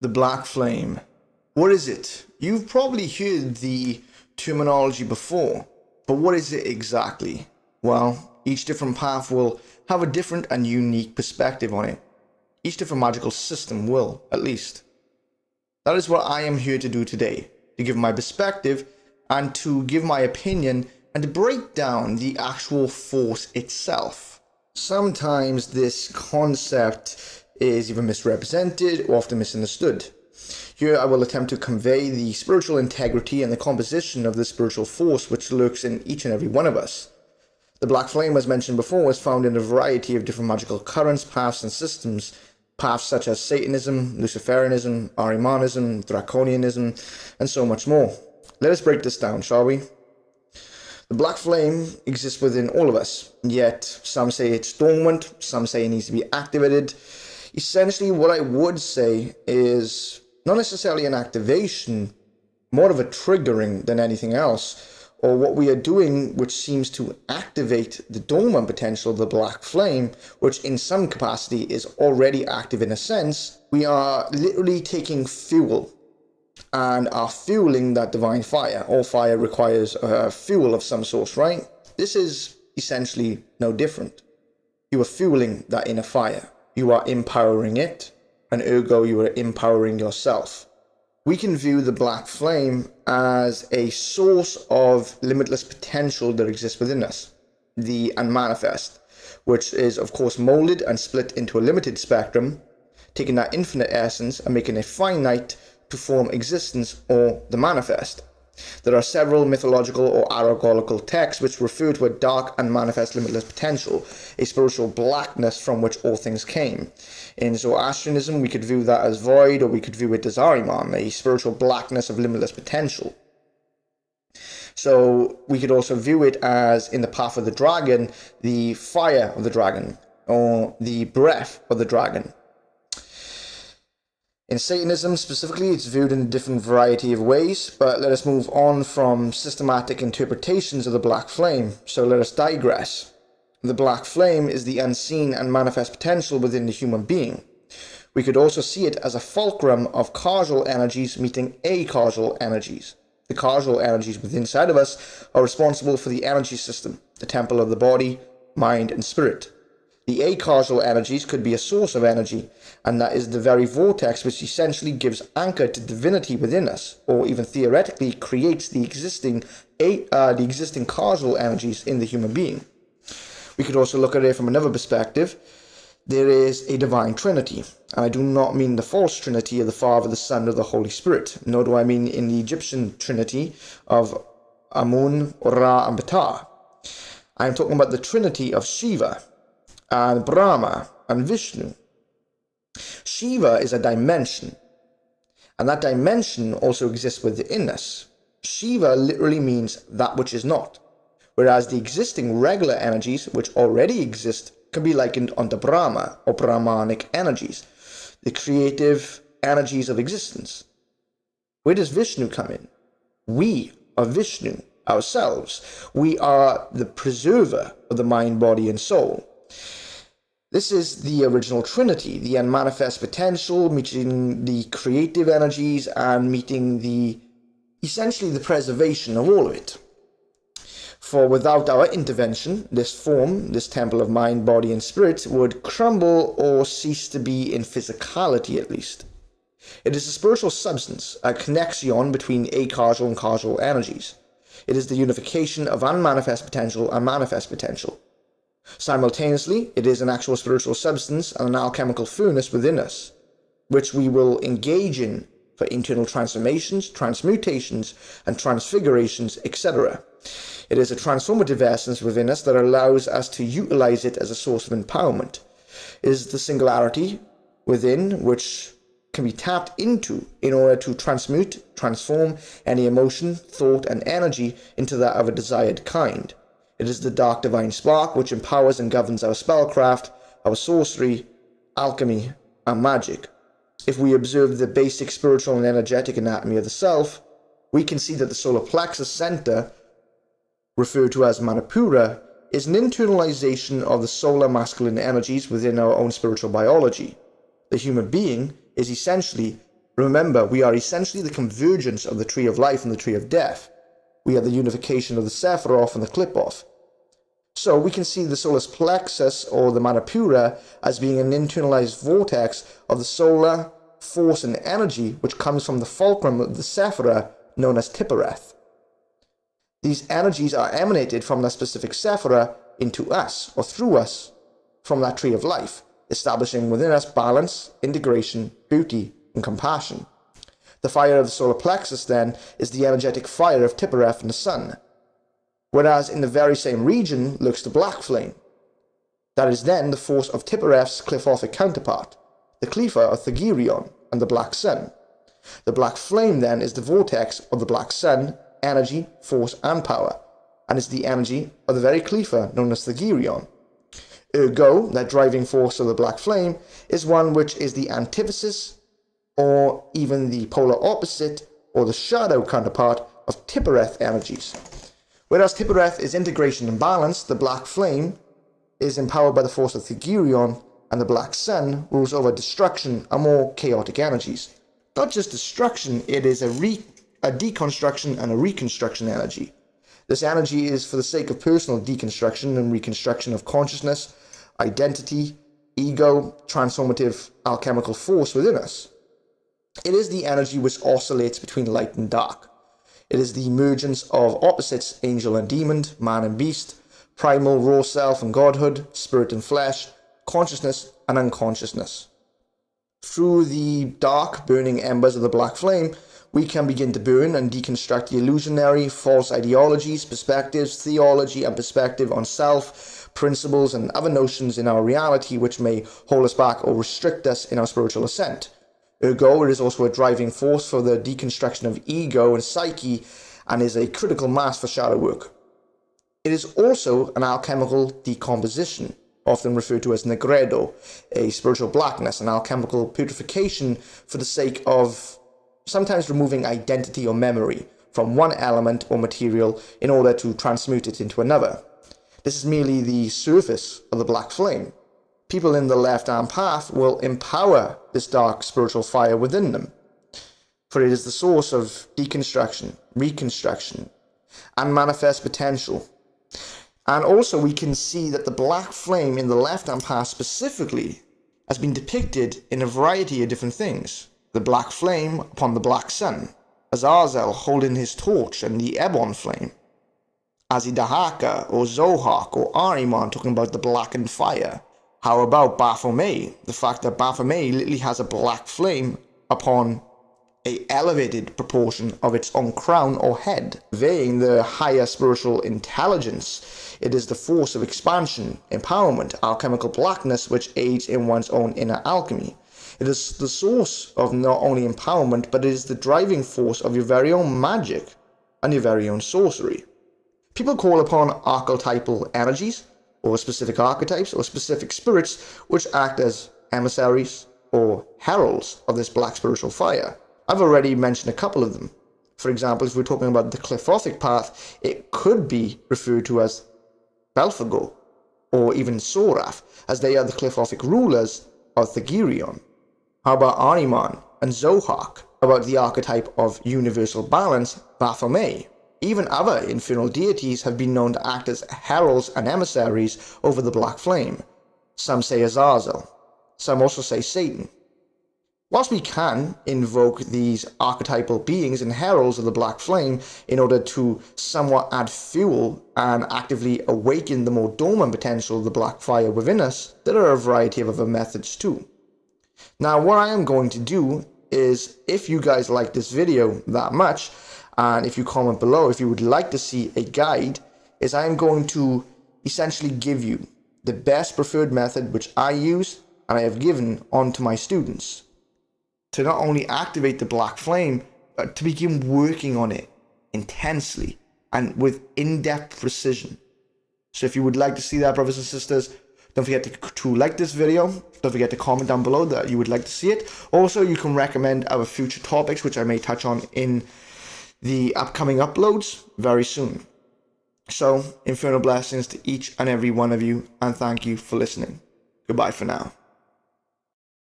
The black flame. What is it? You've probably heard the terminology before, but what is it exactly? Well, each different path will have a different and unique perspective on it. Each different magical system will, at least. That is what I am here to do today, to give my perspective and to give my opinion and to break down the actual force itself. Sometimes this concept is even misrepresented or often misunderstood. Here I will attempt to convey the spiritual integrity and the composition of the spiritual force which lurks in each and every one of us. The black flame, as mentioned before, is found in a variety of different magical currents, paths and systems. Paths such as Satanism, Luciferianism, Ahrimanism, Draconianism, and so much more. Let us break this down, shall we? The black flame exists within all of us, yet some say it's dormant, some say it needs to be activated. Essentially, what I would say is not necessarily an activation, more of a triggering than anything else, or what we are doing which seems to activate the dormant potential of the black flame, which in some capacity is already active in a sense. We are literally taking fuel and are fueling that divine fire. All fire requires fuel of some sort, right? This is essentially no different. You are fueling that inner fire. You are empowering it, and ergo you are empowering yourself. We can view the black flame as a source of limitless potential that exists within us, the unmanifest, which is of course molded and split into a limited spectrum, taking that infinite essence and making it finite to form existence or the manifest. There are several mythological or allegorical texts which refer to a dark and manifest limitless potential, a spiritual blackness from which all things came. In Zoroastrianism, we could view that as void, or we could view it as ahriman, a spiritual blackness of limitless potential. So we could also view it as, in the path of the dragon, the fire of the dragon, or the breath of the dragon. In Satanism specifically, it's viewed in a different variety of ways, but let us move on from systematic interpretations of the black flame, so let us digress. The black flame is the unseen and manifest potential within the human being. We could also see it as a fulcrum of causal energies meeting acausal energies. The causal energies within inside of us are responsible for the energy system, the temple of the body, mind, and spirit. The acausal energies could be a source of energy, and that is the very vortex which essentially gives anchor to divinity within us, or even theoretically creates the existing causal energies in the human being. We could also look at it from another perspective. There is a divine trinity, and I do not mean the false trinity of the Father, the Son, or the Holy Spirit, nor do I mean in the Egyptian trinity of Amun, Ra, and Ptah. I am talking about the trinity of Shiva, and Brahma, and Vishnu. Shiva is a dimension, and that dimension also exists within us. Shiva literally means that which is not, whereas the existing regular energies which already exist can be likened unto Brahma, or Brahmanic energies, the creative energies of existence. Where does Vishnu come in? We are Vishnu ourselves. We are the preserver of the mind, body, and soul. This is the original trinity, the unmanifest potential meeting the creative energies and meeting essentially the preservation of all of it. For without our intervention, this form, this temple of mind, body, and spirit would crumble or cease to be in physicality at least. It is a spiritual substance, a connection between acausal and causal energies. It is the unification of unmanifest potential and manifest potential. Simultaneously, it is an actual spiritual substance and an alchemical furnace within us, which we will engage in for internal transformations, transmutations, and transfigurations, etc. It is a transformative essence within us that allows us to utilize it as a source of empowerment. It is the singularity within which can be tapped into in order to transform any emotion, thought, and energy into that of a desired kind. It is the dark divine spark which empowers and governs our spellcraft, our sorcery, alchemy, and magic. If we observe the basic spiritual and energetic anatomy of the self, we can see that the solar plexus center, referred to as Manipura, is an internalization of the solar masculine energies within our own spiritual biology. The human being is essentially Remember, we are essentially the convergence of the tree of life and the tree of death. We are the unification of the sephiroth and the qliphothic. So we can see the solar plexus or the manipura as being an internalized vortex of the solar force and energy which comes from the fulcrum of the sephira known as tiphereth. These energies are emanated from that specific sephira into us or through us from that tree of life, establishing within us balance, integration, beauty, and compassion. The fire of the solar plexus, then, is the energetic fire of tiphereth and the sun, whereas in the very same region lurks the black flame. That is then the force of tiphereth's qliphothic counterpart, the qlipha or thagirion, and the black sun. The black flame, then, is the vortex of the black sun, energy, force, and power, and is the energy of the very qlipha known as thagirion. Ergo, that driving force of the black flame is one which is the antithesis or even the polar opposite or the shadow counterpart of tiphereth energies. Whereas tiphereth is integration and balance, the black flame is empowered by the force of thagirion, and the black sun rules over destruction and more chaotic energies. Not just destruction, it is a deconstruction and a reconstruction energy. This energy is for the sake of personal deconstruction and reconstruction of consciousness, identity, ego, transformative alchemical force within us. It is the energy which oscillates between light and dark. It is the emergence of opposites, angel and demon, man and beast, primal raw self and godhood, spirit and flesh, consciousness and unconsciousness. Through the dark, burning embers of the black flame, we can begin to burn and deconstruct the illusionary, false ideologies, perspectives, theology and perspective on self, principles and other notions in our reality which may hold us back or restrict us in our spiritual ascent. Ergo, it is also a driving force for the deconstruction of ego and psyche and is a critical mass for shadow work. It is also an alchemical decomposition, often referred to as negredo, a spiritual blackness, an alchemical purification for the sake of sometimes removing identity or memory from one element or material in order to transmute it into another. This is merely the surface of the black flame. People in the left-hand path will empower this dark spiritual fire within them, for it is the source of deconstruction, reconstruction, and manifest potential. And also we can see that the black flame in the left-hand path specifically has been depicted in a variety of different things. The black flame upon the black sun, Azazel holding his torch and the ebon flame, Azidahaka or Zohak or Ahriman talking about the blackened fire. How about Baphomet? The fact that Baphomet literally has a black flame upon a elevated proportion of its own crown or head, conveying the higher spiritual intelligence. It is the force of expansion, empowerment, alchemical blackness which aids in one's own inner alchemy. It is the source of not only empowerment, but it is the driving force of your very own magic and your very own sorcery. People call upon archetypal energies, or specific archetypes, or specific spirits, which act as emissaries or heralds of this black spiritual fire. I've already mentioned a couple of them. For example, if we're talking about the qliphothic path, it could be referred to as Belphegor, or even Sorath, as they are the qliphothic rulers of Thagirion. How about Ahriman and Zohak? About the archetype of universal balance, Baphomet. Even other infernal deities have been known to act as heralds and emissaries over the black flame. Some say Azazel. Some also say Satan. Whilst we can invoke these archetypal beings and heralds of the black flame in order to somewhat add fuel and actively awaken the more dormant potential of the black fire within us, there are a variety of other methods too. Now, what I am going to do is, if you guys like this video that much, and if you comment below if you would like to see a guide, is I am going to essentially give you the best preferred method which I use and I have given on to my students to not only activate the black flame, but to begin working on it intensely and with in-depth precision. So if you would like to see that, brothers and sisters, don't forget to like this video. Don't forget to comment down below that you would like to see it. Also, you can recommend our future topics which I may touch on in the upcoming uploads very soon. So, infernal blessings to each and every one of you, and thank you for listening. Goodbye for now.